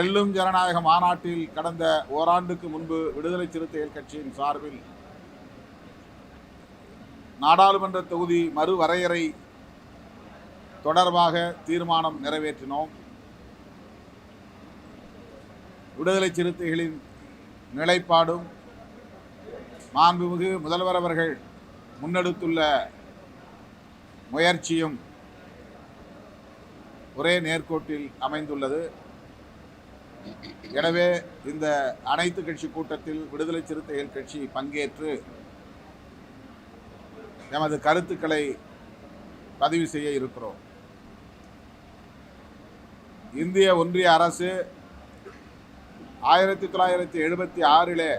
வெல்லும் ஜனநாயக மாநாட்டில் கடந்த ஓராண்டுக்கு முன்பு விடுதலை சிறுத்தைகள் கட்சியின் சார்பில் நாடாளுமன்ற தொகுதி மறுவரையறை தொடர்பாக தீர்மானம் நிறைவேற்றினோம். விடுதலை சிறுத்தைகளின் நிலைப்பாடும் மாண்புமிகு முதல்வர் அவர்கள் முன்னெடுத்துள்ள முயற்சியும் ஒரே நேர்கோட்டில் அமைந்துள்ளது. எனவே இந்த அனைத்து கட்சி கூட்டத்தில் விடுதலை சிறுத்தைகள் கட்சி பங்கேற்று எமது கருத்துக்களை பதிவு செய்ய இருக்கிறோம். இந்திய ஒன்றிய அரசு 1976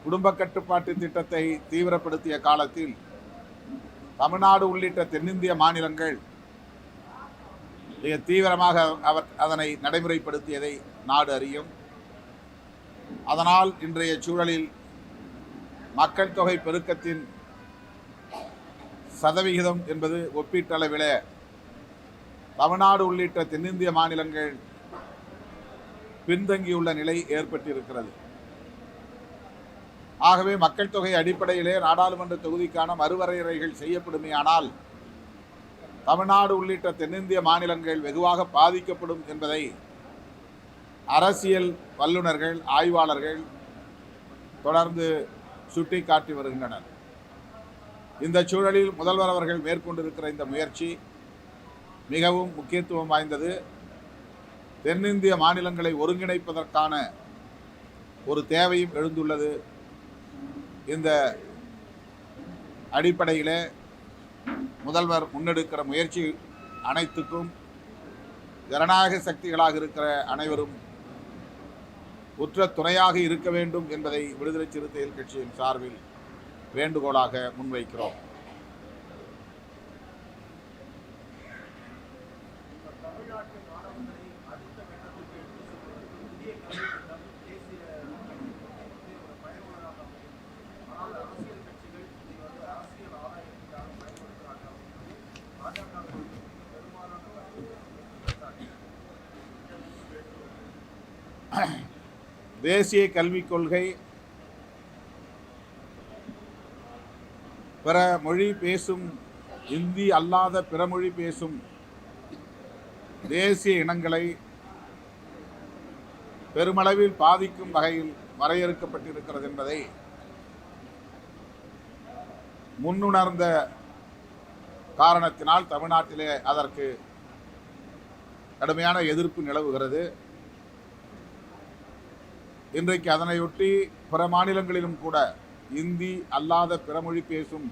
குடும்ப கட்டுப்பாட்டு திட்டத்தை தீவிரப்படுத்திய காலத்தில் தமிழ்நாடு உள்ளிட்ட தென்னிந்திய மாநிலங்கள் மிக தீவிரமாக அதனை நடைமுறைப்படுத்தியதை நாடு அறியும். அதனால் இன்றைய சூழலில் மக்கள் தொகை பெருக்கத்தின் சதவிகிதம் என்பது ஒப்பீட்டளவில் தமிழ்நாடு உள்ளிட்ட தென்னிந்திய மாநிலங்கள் பின்தங்கியுள்ள நிலை ஏற்பட்டிருக்கிறது. ஆகவே மக்கள் தொகை அடிப்படையிலே நாடாளுமன்ற தொகுதிக்கான மறுவரையறைகள் செய்யப்படுமேயானால் தமிழ்நாடு உள்ளிட்ட தென்னிந்திய மாநிலங்கள் வெகுவாக பாதிக்கப்படும் என்பதை அரசியல் வல்லுநர்கள், ஆய்வாளர்கள் தொடர்ந்து சுட்டிக்காட்டி வருகின்றனர். இந்த சூழலில் முதல்வர் அவர்கள் மேற்கொண்டிருக்கிற இந்த முயற்சி மிகவும் முக்கியத்துவம் வாய்ந்தது. தென்னிந்திய மாநிலங்களை ஒருங்கிணைப்பதற்கான ஒரு தேவையும் எழுந்துள்ளது. இந்த அடிப்படையிலே முதல்வர் முன்னெடுக்கிற முயற்சி அனைத்துக்கும் ஜனநாயக சக்திகளாக இருக்கிற அனைவரும் உற்ற துணையாக இருக்க வேண்டும் என்பதை விடுதலை சிறுத்தைகள் கட்சியின் சார்பில் வேண்டுகோளாக முன்வைக்கிறோம். தேசிய கல்விக் கொள்கை பிற மொழி பேசும் இந்தி அல்லாத பிற மொழி பேசும் தேசிய இனங்களை பெருமளவில் பாதிக்கும் வகையில் வரையறுக்கப்பட்டிருக்கிறது என்பதை முன்னுணர்ந்த காரணத்தினால் தமிழ்நாட்டிலே அதற்கு கடுமையான எதிர்ப்பு நிலவுகிறது. இன்றைக்கு அதனையொட்டி பிற மாநிலங்களிலும் கூட இந்தி அல்லாத பிறமொழி பேசும்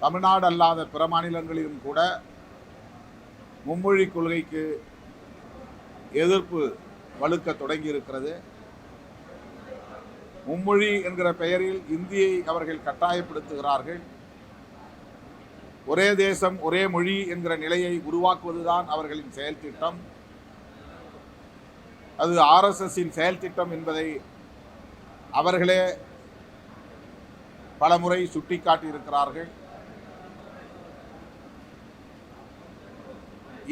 தமிழ்நாடு அல்லாத பிற மாநிலங்களிலும் கூட மும்மொழி கொள்கைக்கு எதிர்ப்பு வலுக்க தொடங்கி இருக்கிறது. மும்மொழி என்கிற பெயரில் இந்தியை அவர்கள் கட்டாயப்படுத்துகிறார்கள். ஒரே தேசம் ஒரே மொழி என்கிற நிலையை உருவாக்குவதுதான் அவர்களின் செயல் திட்டம். அது RSSின் செயல் திட்டம் என்பதை அவர்களே பலமுறை சுட்டிக்காட்டியிருக்கிறார்கள்.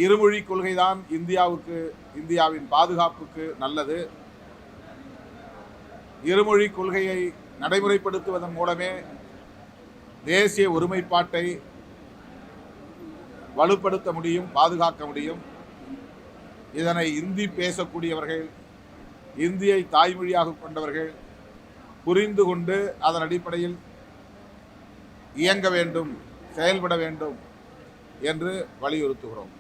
இருமொழி கொள்கைதான் இந்தியாவின் பாதுகாப்புக்கு நல்லது. இருமொழி கொள்கையை நடைமுறைப்படுத்துவதன் மூலமே தேசிய ஒருமைப்பாட்டை வலுப்படுத்த முடியும், பாதுகாக்க முடியும். இதனை இந்தி பேசக்கூடியவர்கள், இந்தியை தாய்மொழியாக கொண்டவர்கள் புரிந்து கொண்டு அதன் அடிப்படையில் இயங்க வேண்டும், செயல்பட வேண்டும் என்று வலியுறுத்துகிறோம்.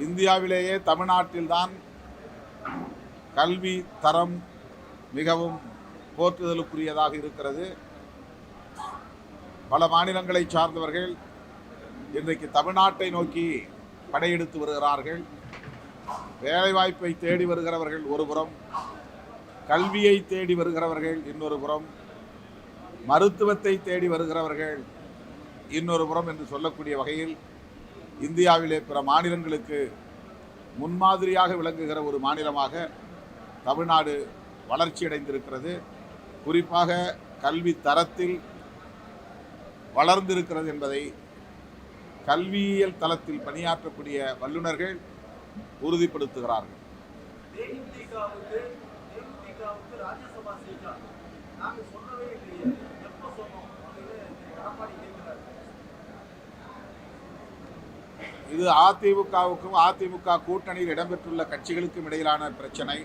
இந்தியாவிலேயே தமிழ்நாட்டில்தான் கல்வி தரம் மிகவும் போற்றுதலுக்குரியதாக இருக்கிறது. பல மாநிலங்களை சார்ந்தவர்கள் இன்றைக்கு தமிழ்நாட்டை நோக்கி படையெடுத்து வருகிறார்கள். வேலைவாய்ப்பை தேடி வருகிறவர்கள் ஒரு புறம், கல்வியை தேடி வருகிறவர்கள் இன்னொரு புறம், மருத்துவத்தை தேடி வருகிறவர்கள் இன்னொரு புறம் என்று சொல்லக்கூடிய வகையில் இந்தியாவிலே பிற மாநிலங்களுக்கு முன்மாதிரியாக விளங்குகிற ஒரு மாநிலமாக தமிழ்நாடு வளர்ச்சியடைந்திருக்கிறது. குறிப்பாக கல்வி தரத்தில் வளர்ந்திருக்கிறது என்பதை கல்வியியல் தளத்தில் பணியாற்றக்கூடிய வல்லுநர்கள் உறுதிப்படுத்துகிறார்கள். இது அதிமுகவுக்கும் அதிமுக கூட்டணியில் இடம்பெற்றுள்ள கட்சிகளுக்கும் இடையிலான பிரச்சனை.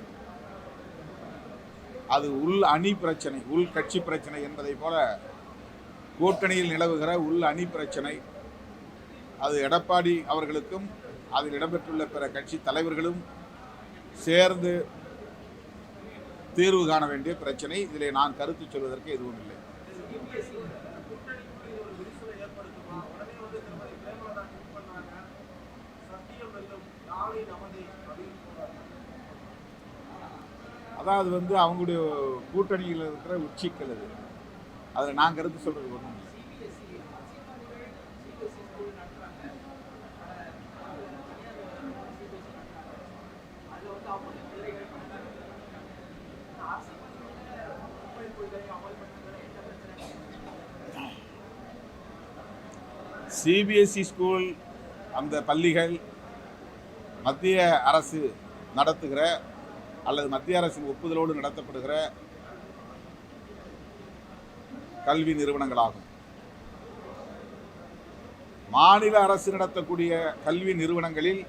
அது உள் அணி பிரச்சனை, உள் கட்சி பிரச்சனை என்பதை போல கூட்டணியில் நிலவுகிற உள் அணி பிரச்சனை. அது எடப்பாடி அவர்களுக்கும் அதில் இடம்பெற்றுள்ள பிற கட்சி தலைவர்களும் சேர்ந்து தீர்வு காண வேண்டிய பிரச்சனை. இதிலே நான் கருத்து சொல்வதற்கு எதுவும் இல்லை. அதாவது அவங்களுடைய கூட்டணியில் இருக்கிற உச்சிக்கல் அது. அதில் நான் கருத்து சொல்றது ஒன்றும் இல்லை. சிபிஎஸ்இ ஸ்கூல் அந்த பள்ளிகள் மத்திய அரசு நடத்துகிற அல்லது மத்திய அரசின் ஒப்புதலோடு நடத்தப்படுகிற கல்வி நிறுவனங்களாகும். மாநில அரசு நடத்தக்கூடிய கல்வி நிறுவனங்களில்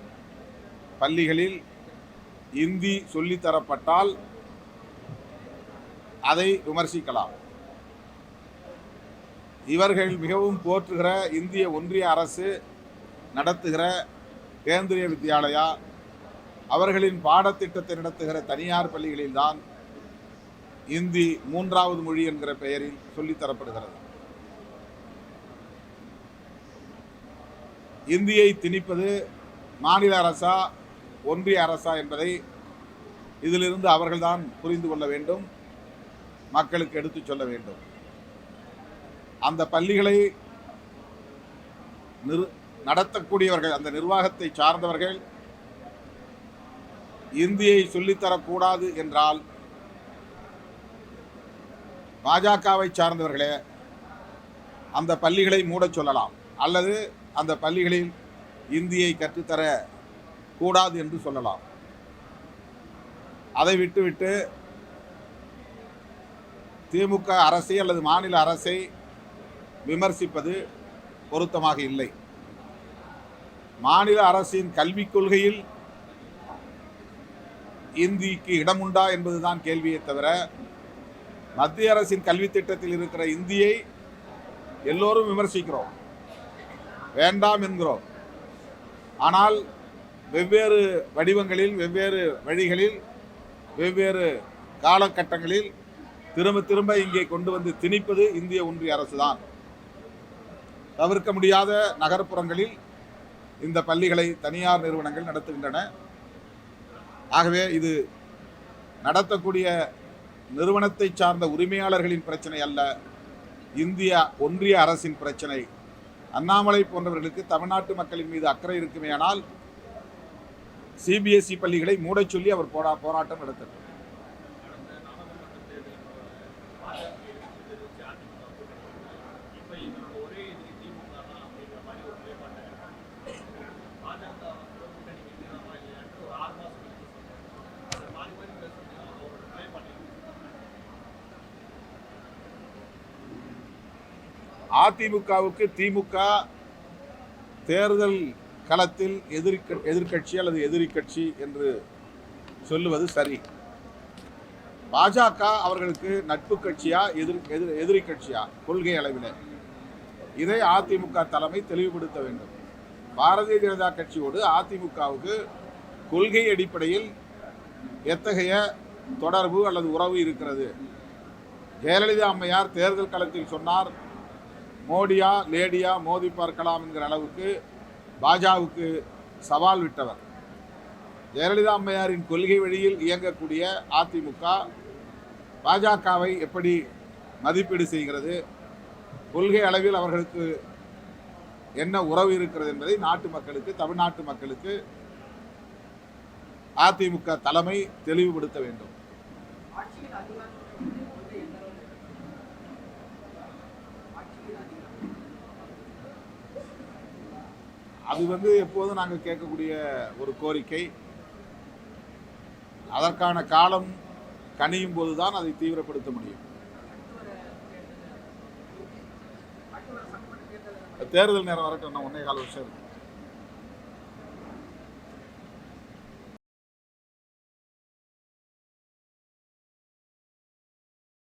பள்ளிகளில் இந்தி சொல்லித்தரப்பட்டால் அதை விமர்சிக்கலாம். இவர்கள் மிகவும் போற்றுகிற இந்திய ஒன்றிய அரசு நடத்துகிற கேந்திரிய வித்யாலயா, அவர்களின் பாடத்திட்டத்தை நடத்துகிற தனியார் பள்ளிகளில்தான் இந்தி 3வது மொழி என்கிற பெயரில் சொல்லித்தரப்படுகிறது. இந்தியை திணிப்பது மாநில அரசா ஒன்றிய அரசா என்பதை இதிலிருந்து அவர்கள்தான் புரிந்து கொள்ள வேண்டும், மக்களுக்கு எடுத்துச் சொல்ல வேண்டும். அந்த பள்ளிகளை நடத்தக்கூடியவர்கள், அந்த நிர்வாகத்தை சார்ந்தவர்கள் இந்தியை சொல்லித்தரக்கூடாது என்றால் பாஜகவை சார்ந்தவர்களே அந்த பள்ளிகளை மூடச் சொல்லலாம், அல்லது அந்த பள்ளிகளில் இந்தியை கற்றுத்தர கூடாது என்று சொல்லலாம். அதை விட்டுவிட்டு திமுக அரசை அல்லது மாநில அரசை விமர்சிப்பது பொருத்தமாக இல்லை. மாநில அரசின் கல்விக் கொள்கையில் இந்திக்கு இடமுண்டா என்பதுதான் கேள்வியை தவிர, மத்திய அரசின் கல்வி திட்டத்தில் இருக்கிற இந்தியை எல்லோரும் விமர்சிக்கிறோம், வேண்டாம் என்கிறோம். ஆனால் வெவ்வேறு வடிவங்களில், வெவ்வேறு வழிகளில், வெவ்வேறு காலகட்டங்களில் திரும்ப திரும்ப இங்கே கொண்டு வந்து திணிப்பது இந்திய ஒன்றிய அரசு தான். தவிர்க்க முடியாத நகர்ப்புறங்களில் இந்த பள்ளிகளை தனியார் நிறுவனங்கள் நடத்துகின்றன. ஆகவே இது நடத்தக்கூடிய நிறுவனத்தை சார்ந்த உரிமையாளர்களின் பிரச்சனை அல்ல, இந்திய ஒன்றிய அரசின் பிரச்சனை. அண்ணாமலை போன்றவர்களுக்கு தமிழ்நாட்டு மக்களின் மீது அக்கறை இருக்குமேயானால் சிபிஎஸ்இ பள்ளிகளை மூடச் சொல்லி அவர் போராட்டம் நடத்தட்டும். அதிமுகவுக்கு திமுக தேர்தல் களத்தில் எதிர்க்கட்சி அல்லது எதிரி கட்சி என்று சொல்லுவது சரி. பாஜக அவர்களுக்கு நட்பு கட்சியா எதிரி கட்சியா கொள்கை அளவில், இதை அதிமுக தலைமை தெளிவுபடுத்த வேண்டும். பாரதிய ஜனதா கட்சியோடு அதிமுகவுக்கு கொள்கை அடிப்படையில் எத்தகைய தொடர்பு அல்லது உறவு இருக்கிறது? ஜெயலலிதா அம்மையார் தேர்தல் களத்தில் சொன்னார், மோடியா லேடியா மோதி பார்க்கலாம் என்கிற அளவுக்கு பாஜகவுக்கு சவால் விட்டவர். ஜெயலலிதா அம்மையாரின் கொள்கை வழியில் இயங்கக்கூடிய அதிமுக பாஜகவை எப்படி மதிப்பீடு செய்கிறது, கொள்கை அளவில் அவர்களுக்கு என்ன உறவு இருக்கிறது என்பதை நாட்டு மக்களுக்கு, தமிழ்நாட்டு மக்களுக்கு அதிமுக தலைமை தெளிவுபடுத்த வேண்டும். அது எப்போதும் நாங்கள் கேட்கக்கூடிய ஒரு கோரிக்கை. அதற்கான காலம் கனியும் போதுதான் அதை தீவிரப்படுத்த முடியும். தேர்தல் நேரம் வரட்டும், இன்னும் 1.25 வருஷம் இருக்கு.